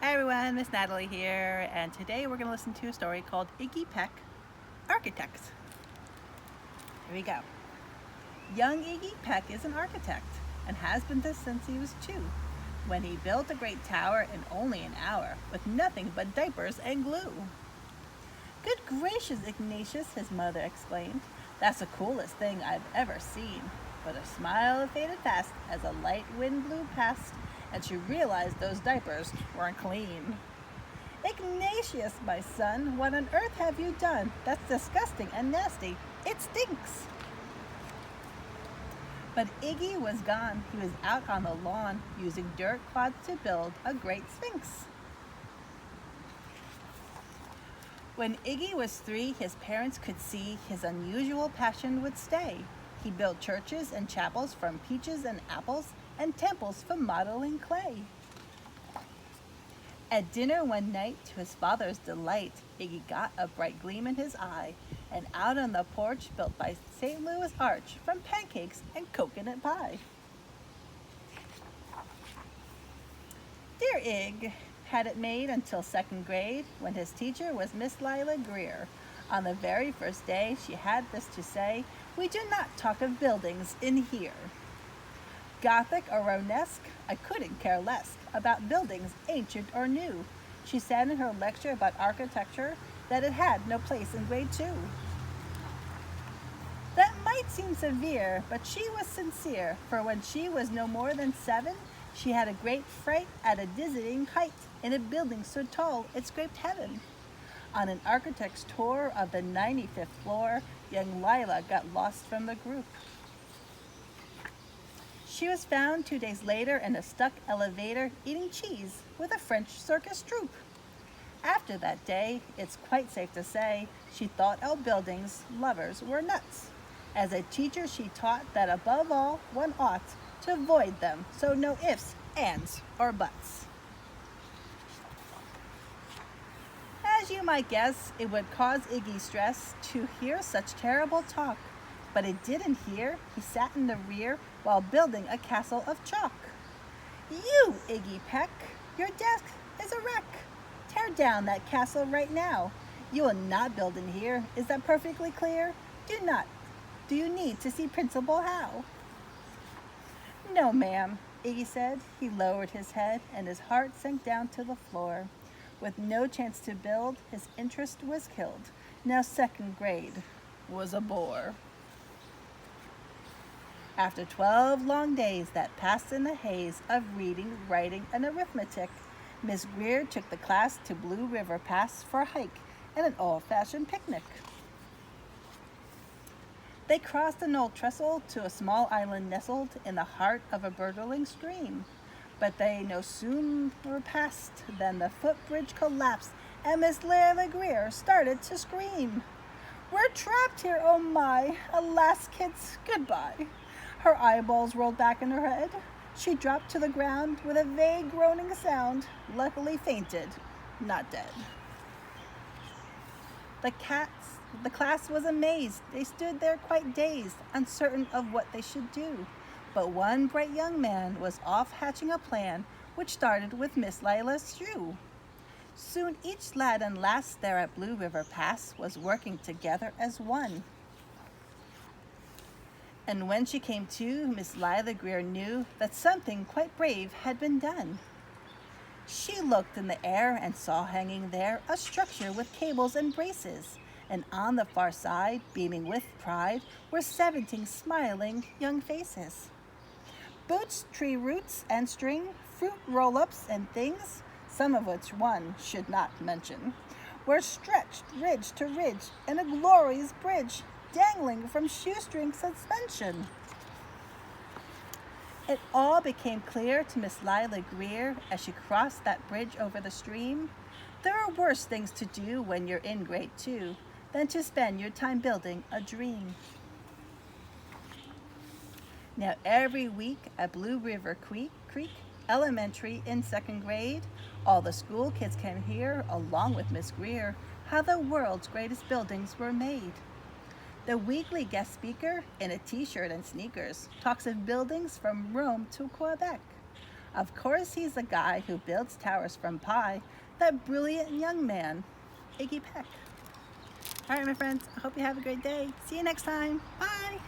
Hi everyone, Miss Natalie here, and today we're going to listen to a story called Iggy, Peck, Architects. Here we go. Young Iggy Peck is an architect and has been this since he was 2, when he built a great tower in only an hour with nothing but diapers and glue. Good gracious, Ignatius, his mother exclaimed. That's the coolest thing I've ever seen. But her smile faded fast as a light wind blew past and she realized those diapers weren't clean. Ignatius, my son, what on earth have you done? That's disgusting and nasty. It stinks. But Iggy was gone. He was out on the lawn using dirt clods to build a great sphinx. When Iggy was 3, his parents could see his unusual passion would stay. He built churches and chapels from peaches and apples and temples from modeling clay. At dinner one night, to his father's delight, Iggy got a bright gleam in his eye and out on the porch built by St. Louis Arch from pancakes and coconut pie. Dear Ig had it made until 2nd grade when his teacher was Miss Lila Greer. On the very first day, she had this to say, "We do not talk of buildings in here." Gothic or Romanesque, I couldn't care less about buildings ancient or new. She said in her lecture about architecture that it had no place in grade 2. That might seem severe, but she was sincere, for when she was no more than 7, she had a great fright at a dizzying height in a building so tall it scraped heaven. On an architect's tour of the 95th floor, young Lila got lost from the group. She was found 2 days later in a stuck elevator eating cheese with a French circus troupe. After that day, it's quite safe to say, she thought all buildings lovers were nuts. As a teacher, she taught that above all, one ought to avoid them, so no ifs, ands, or buts. As you might guess, it would cause Iggy stress to hear such terrible talk, but it didn't hear. He sat in the rear while building a castle of chalk. You, Iggy Peck, your desk is a wreck. Tear down that castle right now. You will not build in here. Is that perfectly clear? Do not. Do you need to see Principal Howe? No, ma'am, Iggy said. He lowered his head and his heart sank down to the floor. With no chance to build, his interest was killed. Now 2nd grade was a bore. After 12 long days that passed in the haze of reading, writing, and arithmetic, Miss Greer took the class to Blue River Pass for a hike and an old-fashioned picnic. They crossed an old trestle to a small island nestled in the heart of a gurgling stream. But they no sooner passed than the footbridge collapsed and Miss Lila Greer started to scream. We're trapped here, oh my! Alas, kids, goodbye. Her eyeballs rolled back in her head. She dropped to the ground with a vague groaning sound, luckily fainted, not dead. The class was amazed. They stood there quite dazed, uncertain of what they should do. But one bright young man was off hatching a plan which started with Miss Lila's shoe. Soon each lad and lass there at Blue River Pass was working together as one. And when she came to, Miss Lila Greer knew that something quite brave had been done. She looked in the air and saw hanging there a structure with cables and braces, and on the far side, beaming with pride, were 17 smiling young faces. Boots, tree roots, and string, fruit roll-ups and things, some of which one should not mention, were stretched ridge to ridge in a glorious bridge, dangling from shoestring suspension. It all became clear to Miss Lila Greer as she crossed that bridge over the stream. There are worse things to do when you're in grade 2 than to spend your time building a dream. Now every week at Blue River Creek Elementary in 2nd grade, all the school kids can hear, along with Miss Greer, how the world's greatest buildings were made. The weekly guest speaker, in a t-shirt and sneakers, talks of buildings from Rome to Quebec. Of course he's the guy who builds towers from pie, that brilliant young man, Iggy Peck. All right, my friends, I hope you have a great day. See you next time. Bye.